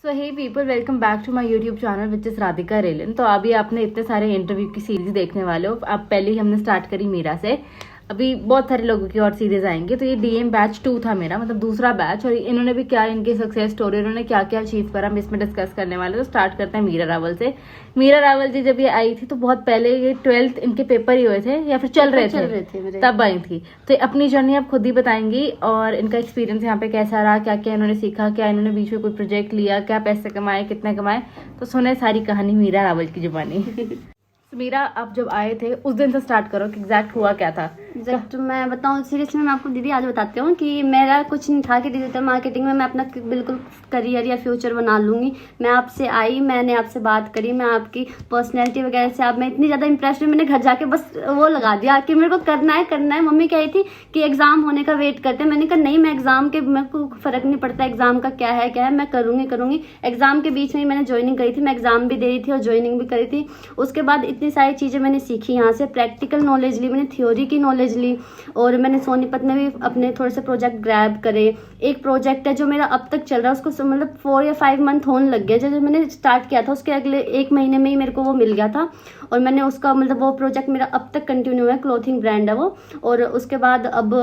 So hey people, welcome back to my YouTube channel which is Radhika Relan. तो अभी आपने इतने सारे इंटरव्यू की सीरीज देखने वाले हो। अब पहले ही हमने स्टार्ट करी मीरा से, अभी बहुत सारे लोगों की और सीरीज आएंगे। तो ये डीएम बैच 2 था मेरा, मतलब दूसरा बैच, और इन्होंने भी क्या, इनकी सक्सेस स्टोरी, उन्होंने क्या क्या अचीव करा, हम इसमें डिस्कस करने वाले। तो स्टार्ट करते हैं मीरा रावल से। मीरा रावल जी जब ये आई थी तो बहुत पहले, ये 12th इनके पेपर ही हुए थे या फिर चल रहे थे तब आई थी। तो अपनी जर्नी आप खुद ही बताएंगी और इनका एक्सपीरियंस यहाँ पे कैसा रहा, क्या क्या इन्होंने सीखा, क्या इन्होंने बीच में कोई प्रोजेक्ट लिया, क्या पैसे कमाए, कितने कमाए। तो सुने सारी कहानी मीरा रावल की जुबानी। तो मीरा, आप जब आए थे उस दिन से स्टार्ट करो कि एग्जैक्ट हुआ क्या था। एग्जैक्ट मैं बताऊँ सीरियसली, मैं आपको दीदी आज बताती हूँ कि मेरा कुछ नहीं था कि डिजिटल मार्केटिंग में मैं अपना बिल्कुल करियर या फ्यूचर बना लूँगी। मैं आपसे आई, मैंने आपसे बात करी, मैं आपकी पर्सनैलिटी वगैरह से मैं इतनी ज़्यादा इंप्रेस हुई, मैंने घर जाके बस वो लगा दिया कि मेरे को करना है। मम्मी कह रही थी कि एग्ज़ाम होने का वेट करते हैं। मैंने कहा नहीं, मैं एग्ज़ाम के, मेरे को फ़र्क नहीं पड़ता एग्ज़ाम का क्या है, मैं करूँगी। एग्ज़ाम के बीच में ही मैंने ज्वाइनिंग करी थी, मैं एग्ज़ाम भी दे रही थी और ज्वाइनिंग भी करी थी। उसके बाद इतनी सारी चीज़ें मैंने सीखी यहाँ से, प्रैक्टिकल नॉलेज ली, मैंने थ्योरी की नॉलेज ली, और मैंने सोनीपत में भी अपने थोड़े से प्रोजेक्ट ग्रैब करे। एक प्रोजेक्ट है जो मेरा अब तक चल रहा है, उसको मतलब 4 या 5 मंथ होने लग गया। जब मैंने स्टार्ट किया था उसके अगले 1 महीने में ही मेरे को वो मिल गया था, और मैंने उसका मतलब वो प्रोजेक्ट मेरा अब तक कंटिन्यू है। क्लोथिंग ब्रांड है वो। और उसके बाद अब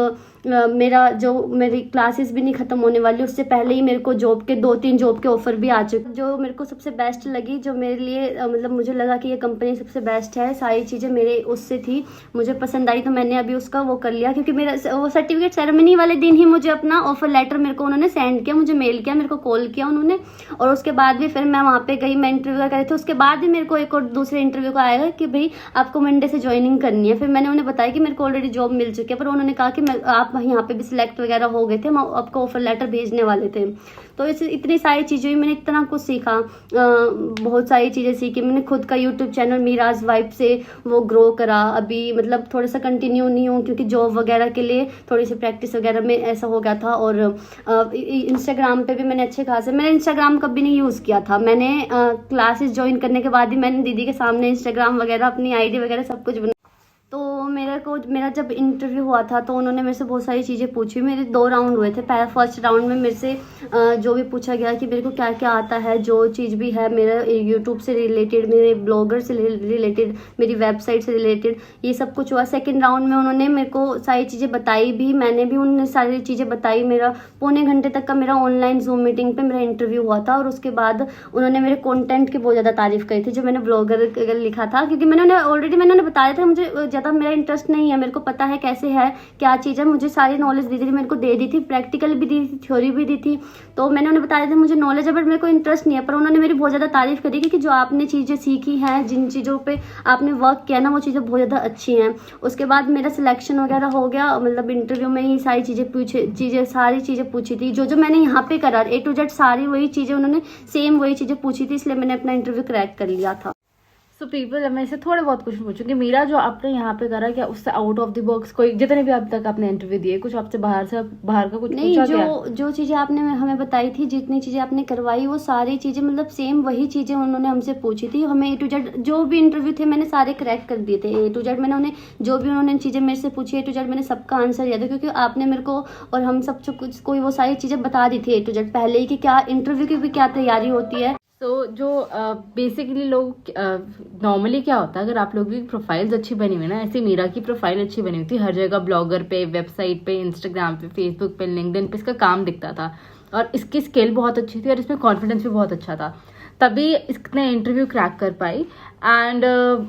मेरी क्लासेस भी नहीं खत्म होने वाली, उससे पहले ही मेरे को 2-3 जॉब के ऑफर भी आ चुके। जो मेरे को सबसे बेस्ट लगी, जो मेरे लिए मतलब मुझे लगा कि ये कंपनी सबसे बेस्ट है, सारी चीज़ें मेरे उससे थी, मुझे पसंद आई, तो मैंने अभी उसका वो कर लिया। क्योंकि मेरा वो सर्टिफिकेट सेरेमनी वाले दिन ही मुझे अपना ऑफर लेटर मेरे को उन्होंने सेंड किया, मुझे मेल किया, मेरे को कॉल किया उन्होंने। और उसके बाद भी फिर मैं वहाँ पे गई, मैं इंटरव्यू कर रही थी। उसके बाद भी मेरे को एक और दूसरे इंटरव्यू का आएगा कि भाई आपको मंडे से ज्वाइनिंग करनी है। फिर मैंने उन्हें बताया कि मेरे को ऑलरेडी जॉब मिल चुकी है, पर उन्होंने कहा कि आप यहाँ पे भी सिलेक्ट वगैरह हो गए थे, हम आपको ऑफर लेटर भेजने वाले थे। तो इस इतनी सारी चीज़ें हुई, मैंने इतना कुछ सीखा, बहुत सारी चीज़ें सीखी। मैंने खुद का यूट्यूब चैनल मीराज वाइब से वो ग्रो करा। अभी मतलब थोड़ा सा कंटिन्यू नहीं हूँ क्योंकि जॉब वगैरह के लिए थोड़ी सी प्रैक्टिस वगैरह में ऐसा हो गया था। और इंस्टाग्राम पे भी मैंने अच्छे खासे, मैंने इंस्टाग्राम कभी नहीं यूज़ किया था। मैंने क्लासेस ज्वाइन करने के बाद ही मैंने दीदी के सामने इंस्टाग्राम वगैरह, अपनी आईडी वगैरह सब कुछ बना। तो मेरा जब इंटरव्यू हुआ था तो उन्होंने मेरे से बहुत सारी चीज़ें पूछी। मेरे 2 राउंड हुए थे। फर्स्ट राउंड में मेरे से जो भी पूछा गया कि मेरे को क्या क्या आता है, जो चीज़ भी है मेरा यूट्यूब से रिलेटेड, मेरे ब्लॉगर से रिलेटेड, मेरी वेबसाइट से रिलेटेड, ये सब कुछ हुआ। सेकेंड राउंड में उन्होंने मेरे को सारी चीज़ें बताई भी, मैंने भी उन्हें सारी चीज़ें बताई। मेरा पौने घंटे तक का मेरा ऑनलाइन जूम मीटिंग पर मेरा इंटरव्यू हुआ था। और उसके बाद उन्होंने मेरे कॉन्टेंट की बहुत ज़्यादा तारीफ़ करी थी, जो मैंने ब्लॉगर लिखा था। क्योंकि मैंने बताया था मुझे ज़्यादा मेरा इंटरेस्ट नहीं है, मेरे को पता है कैसे है क्या चीज़ है, मुझे सारी नॉलेज दी थी, मेरे को दे दी थी, प्रैक्टिकल भी दी थी, थ्योरी भी दी थी। तो मैंने उन्हें बताया था मुझे नॉलेज है बट मेरे को इंटरेस्ट नहीं है। पर उन्होंने मेरी बहुत ज़्यादा तारीफ़ करी कि जो आपने चीज़ें सीखी हैं, जिन चीज़ों पे आपने वर्क किया ना, वो चीज़ें बहुत ज़्यादा अच्छी हैं। उसके बाद मेरा सिलेक्शन वगैरह हो गया, मतलब इंटरव्यू में ही सारी सारी चीज़ें पूछी थी, जो मैंने यहाँ पे करा, A to Z सारी वही चीज़ें उन्होंने सेम वही चीज़ें पूछी थी, इसलिए मैंने अपना इंटरव्यू क्रैक कर लिया था। सो पीपल, मैं इससे थोड़े बहुत कुछ पूछूंगी। मीरा, जो आपने यहाँ पे करा, क्या उससे आउट ऑफ द बॉक्स कोई, जितने भी अब तक आपने इंटरव्यू दिए, कुछ आपसे बाहर का कुछ नहीं? पूछा जो चीज़ें आपने हमें बताई थी, जितनी चीज़ें आपने करवाई, वो सारी चीज़ें मतलब सेम वही चीज़ें उन्होंने हमसे पूछी थी। हमें A to Z जो भी इंटरव्यू थे मैंने सारे क्रैक कर दिए थे। A to Z मैंने उन्हें जो भी उन्होंने चीज़ें मेरे से पूछी A to Z मैंने सबका आंसर दिया था, क्योंकि आपने मेरे को और हम सब कुछ कोई वो सारी चीज़ें बता दी थी A to Z पहले ही कि क्या इंटरव्यू की भी क्या तैयारी होती है। तो जो बेसिकली लोग नॉर्मली क्या होता है, अगर आप लोगों की प्रोफाइल्स अच्छी बनी हुई ना, ऐसी मीरा की प्रोफाइल अच्छी बनी हुई थी, हर जगह ब्लॉगर पे, वेबसाइट पे, इंस्टाग्राम पे, फेसबुक पे, लिंक्डइन पे इसका काम दिखता था, और इसकी स्किल बहुत अच्छी थी और इसमें कॉन्फिडेंस भी बहुत अच्छा था, तभी इसने इंटरव्यू क्रैक कर पाई। And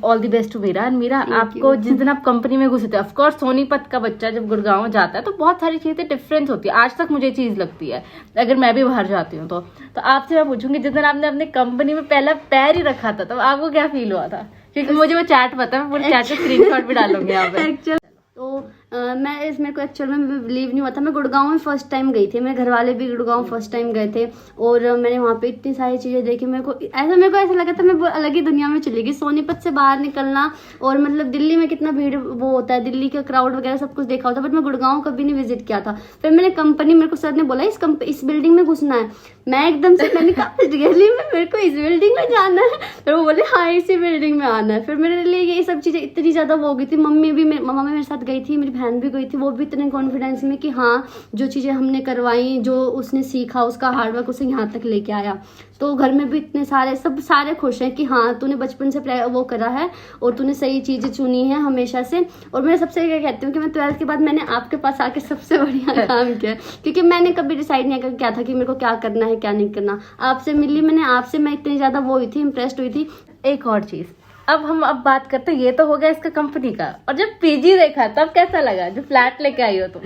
all the best to Meera. And Meera, आपको जिस दिन आप कंपनी में घुसे थे, ऑफकोर्स सोनीपत का बच्चा जब गुड़गांव जाता है तो बहुत सारी चीजें डिफरेंस होती है, आज तक मुझे चीज लगती है अगर मैं भी बाहर जाती हूँ तो आपसे मैं पूछूंगी, जिस दिन आपने अपने कंपनी में पहला पैर ही रखा था तो आपको क्या फील हुआ था? क्योंकि मुझे वो चैट पता है, मैं पूरे चैट का स्क्रीनशॉट भी डालूंगी यहाँ पे। तो मेरे को एक्चुअल में बिलीव नहीं हुआ था। मैं गुड़गांव में फर्स्ट टाइम गई थी, मेरे घर वाले भी गुड़गांव फर्स्ट टाइम गए थे, और मैंने वहाँ पे इतनी सारी चीज़ें देखी। मेरे को ऐसा लगा था मैं अलग ही दुनिया में चली गई। सोनीपत से बाहर निकलना, और मतलब दिल्ली में कितना भीड़ वो होता है, दिल्ली का क्राउड वगैरह सब कुछ देखा होता, बट मैं गुड़गांव कभी नहीं विजिट किया था। फिर मैंने कंपनी, मेरे को सर ने बोला इस बिल्डिंग में घुसना है। मैं एकदम से मैंने कहा रियली में मेरे को इस बिल्डिंग में जाना है? फिर वो बोले हाँ इसी बिल्डिंग में आना है। फिर मेरे लिए ये सब चीज़ें इतनी ज़्यादा वो हो गई थी। मम्मा मेरे साथ गई थी, मेरी बहन भी गई थी, वो भी इतने कॉन्फिडेंस में कि हाँ जो चीज़ें हमने करवाई, जो उसने सीखा, उसका हार्डवर्क उसे यहाँ तक लेके आया। तो घर में भी इतने सारे खुश हैं कि हाँ तूने बचपन से वो करा है और तूने सही चीज़ें चुनी है हमेशा से। और मैं सबसे क्या कहती हूँ कि मैं 12th के बाद मैंने आपके पास आके सबसे बढ़िया काम किया, क्योंकि मैंने कभी डिसाइड नहीं किया था कि मेरे को क्या करना है क्या नहीं करना। आपसे मिली मैंने, आपसे मैं इतनी ज़्यादा वो हुई थी, इम्प्रेस्ड हुई थी। एक और चीज, अब बात करते हैं, ये तो हो गया इसका कंपनी का, और जब पीजी देखा तब कैसा लगा, जो फ्लैट लेके आई हो तुम?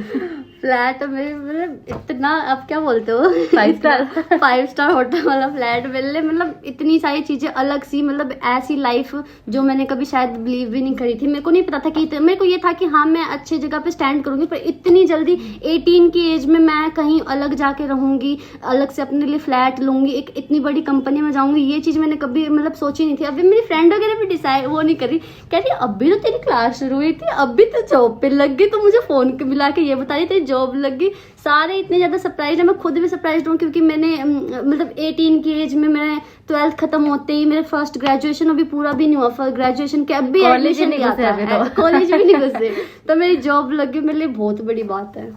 फ्लैट मतलब इतना, अब क्या बोलते हो, 5 स्टार होटल वाला फ्लैट मिल रहे, मतलब इतनी सारी चीजें अलग सी, मतलब ऐसी लाइफ जो मैंने कभी शायद बिलीव भी नहीं करी थी। मेरे को नहीं पता था कि मेरे को ये था कि हाँ मैं अच्छी जगह पे स्टैंड करूंगी, पर इतनी जल्दी 18 की एज में मैं कहीं अलग जाके रहूंगी, अलग से अपने लिए फ्लैट लूंगी, एक इतनी बड़ी कंपनी में जाऊंगी, ये चीज मैंने कभी मतलब सोची नहीं थी। अभी मेरी फ्रेंड वगैरह भी डिसाइड वो नहीं करी, कह रही अभी तो तेरी क्लास शुरू हुई थी, अभी तो जॉब पे लग गई, तो मुझे फोन मिला के ये बता रही तेरी जॉब लग गई। सारे इतने ज्यादा सरप्राइज है, मैं खुद भी सरप्राइज हूँ, क्योंकि मैंने मतलब 18 की एज में मैंने 12th खत्म होते ही मेरे फर्स्ट ग्रेजुएशन अभी पूरा भी नहीं हुआ, फर्स्ट ग्रेजुएशन के अभी कॉलेज नहीं घुसे, कॉलेज भी नहीं घुसे, तो मेरी जॉब लग गई, मेरे लिए बहुत बड़ी बात है।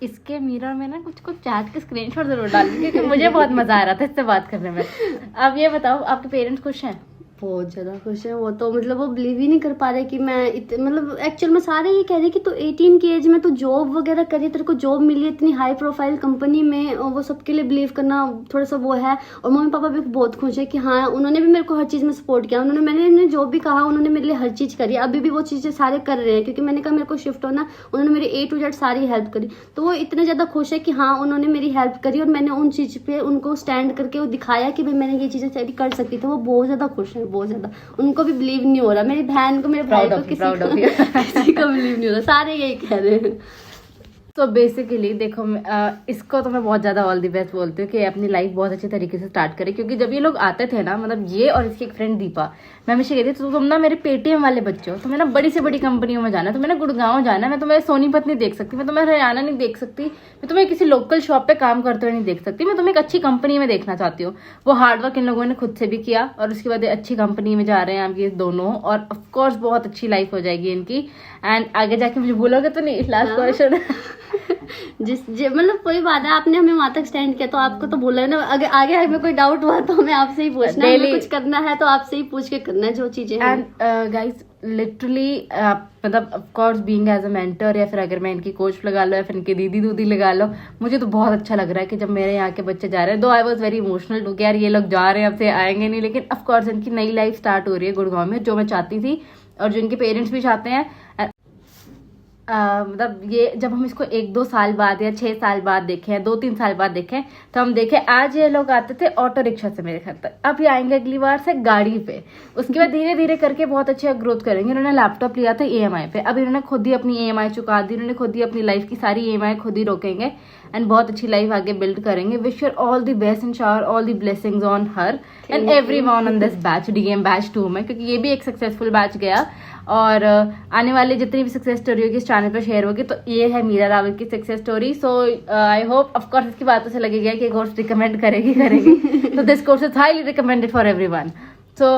इसके मिरर में ना कुछ चैट के स्क्रीनशॉट जरूर डालूंगी, क्योंकि मुझे बहुत मजा आ रहा था इससे बात करने में। अब ये बताओ, आपके पेरेंट्स खुश हैं? बहुत ज़्यादा खुश है वो, तो मतलब वो बिलीव ही नहीं कर पा रहे कि मैं मतलब एक्चुअल में सारे ये कह रहे कि तो 18 की एज में तो जॉब वगैरह करी, तेरे को जॉब मिली इतनी हाई प्रोफाइल कंपनी में, और वो सबके लिए बिलीव करना थोड़ा सा वो है। और मम्मी पापा भी बहुत खुश है कि हाँ उन्होंने भी मेरे को हर चीज़ में सपोर्ट किया, मैंने जो भी कहा उन्होंने मेरे लिए हर चीज़ करी, अभी भी वो चीज़ें सारे कर रहे हैं, क्योंकि मैंने कहा मेरे को शिफ्ट होना, उन्होंने मेरी A to Z सारी हेल्प करी। तो वो इतने ज़्यादा खुश है कि हाँ उन्होंने मेरी हेल्प करी, और मैंने उन चीज़ पे उनको स्टैंड करके वो दिखाया कि भाई मैंने ये चीज़ें कर सकती थी। वो बहुत ज़्यादा खुश है, बहुत ज़्यादा, उनको भी बिलीव नहीं हो रहा, मेरी बहन को, मेरे भाई को, किसी को बिलीव नहीं हो रहा, सारे यही कह रहे हैं। तो बेसिकली देखो, इसको तो मैं बहुत ज़्यादा ऑल दी बेस्ट बोलती हूँ कि अपनी लाइफ बहुत अच्छे तरीके से स्टार्ट करें, क्योंकि जब ये लोग आते थे ना, मतलब ये और इसकी एक फ्रेंड दीपा, मैं हमेशा कहती थी तुम ना मेरे पेटीएम वाले बच्चे हो, तुम्हें ना बड़ी से बड़ी कंपनियों में जाना है, तुम्हें ना गुड़गांव जाना है, मैं तुम्हें सोनीपत नहीं देख सकती, मैं तुम्हें हरियाणा नहीं देख सकती, मैं तुम्हें किसी लोकल शॉप पे काम करते हुए नहीं देख सकती, मैं तुम्हें एक अच्छी कंपनी में देखना चाहती हूँ। वो हार्डवर्क इन लोगों ने खुद से भी किया, और उसके बाद अच्छी कंपनी में जा रहे हैं आप ये दोनों, और ऑफकोर्स बहुत अच्छी लाइफ हो जाएगी इनकी। एंड आगे जाके मुझे भूलोगे तो नहीं, लास्ट क्वेश्चन मतलब कोई बात है, आपने हमें वहां तक स्टैंड किया तो आपको तो बोला है ना, आगे हमें कोई डाउट हुआ तो हमें आपसे ही पूछना है, कुछ करना है तो आपसे ही पूछ के करना है जो चीजें। एंड गाइस लिटरली मतलब of course being as a mentor, या फिर अगर मैं इनकी कोच लगा लो या फिर इनकी दीदी लगा लो, मुझे तो बहुत अच्छा लग रहा है कि जब मेरे यहाँ के बच्चे जा रहे हैं, though I was very emotional too कि यार ये लोग जा रहे हैं, अब से आएंगे नहीं, लेकिन ऑफ कोर्स इनकी नई लाइफ स्टार्ट हो रही है गुड़गांव में, जो मैं चाहती थी और जो इनके पेरेंट्स भी चाहते हैं। मतलब ये जब हम इसको 1-2 साल बाद या 6 साल बाद देखें, 2-3 साल बाद देखें, तो हम देखें आज ये लोग आते थे ऑटो रिक्शा से मेरे घर तक, अब ये आएंगे अगली बार से गाड़ी पे, उसके बाद धीरे धीरे करके बहुत अच्छे ग्रोथ करेंगे। इन्होंने लैपटॉप लिया था EMI पे, अब इन्होंने खुद ही अपनी EMI चुका दी, इन्होंने खुद ही अपनी लाइफ की सारी EMI खुद ही रोकेंगे, एंड बहुत अच्छी लाइफ आगे बिल्ड करेंगे। Wish you all the best and shower all the blessings on her and everyone on this batch, DM batch 2 में, क्योंकि ये भी एक सक्सेसफुल बैच गया, और आने वाले जितनी भी सक्सेस स्टोरी होगी इस चैनल पर शेयर होगी। तो ये है मीरा रावल की success story. So I hope, of course इसकी बातों से लगेगा कि कोर्स रिकमेंड करेगी तो this course is highly recommended for everyone. So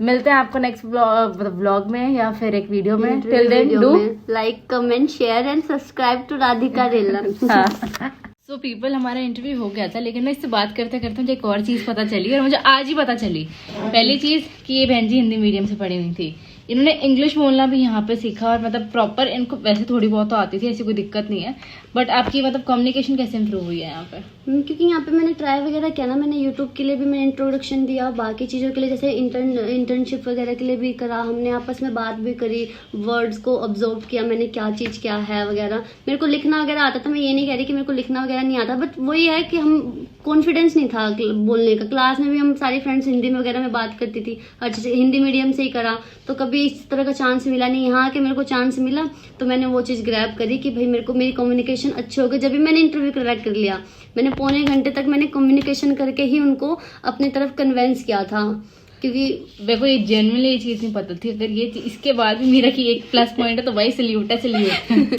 मिलते हैं आपको नेक्स्ट व्लॉग में या फिर एक वीडियो में। Till then do like, comment, share and subscribe to Radhika realm. So people, हमारा इंटरव्यू हो गया था, लेकिन मैं इससे बात करते करते मुझे एक और चीज़ पता चली, और मुझे आज ही पता चली। पहली चीज़ कि ये बहन जी हिंदी मीडियम से पढ़ी हुई थी, इन्होंने इंग्लिश बोलना भी यहाँ पे सीखा, और मतलब प्रॉपर इनको वैसे थोड़ी बहुत तो आती थी, ऐसी कोई दिक्कत नहीं है, बट आपकी मतलब कम्युनिकेशन कैसे इम्प्रूव हुई है यहाँ पे? क्योंकि यहाँ पे मैंने ट्राई वगैरह किया ना, मैंने यूट्यूब के लिए भी मैंने इंट्रोडक्शन दिया, बाकी चीज़ों के लिए जैसे इंटर्नशिप वगैरह के लिए भी करा, हमने आपस में बात भी करी, वर्ड्स को ऑब्जर्व किया मैंने, क्या चीज़ क्या है वगैरह। मेरे को लिखना वगैरह आता था, मैं ये नहीं कह रही कि मेरे को लिखना वगैरह नहीं आता, बट वही है कि हम कॉन्फिडेंस नहीं था बोलने का। क्लास में भी हम सारी फ्रेंड्स हिंदी में वगैरह में बात करती थी, अच्छा हिंदी मीडियम से ही करा, तो कभी इस तरह का चांस मिला नहीं। यहाँ के मेरे को चांस मिला तो मैंने वो चीज़ ग्रैब करी कि भाई मेरे को मेरी कम्युनिकेशन अच्छी हो गई। जब भी मैंने इंटरव्यू क्रैक कर लिया, मैंने पौने घंटे तक मैंने कम्युनिकेशन करके ही उनको अपनी तरफ कन्विंस किया था, क्योंकि देखो ये जेन्युइनली ये चीज़ नहीं पता थी। अगर ये इसके बाद भी मेरा की एक प्लस पॉइंट है तो वही सल्यूट है, सल्यूट।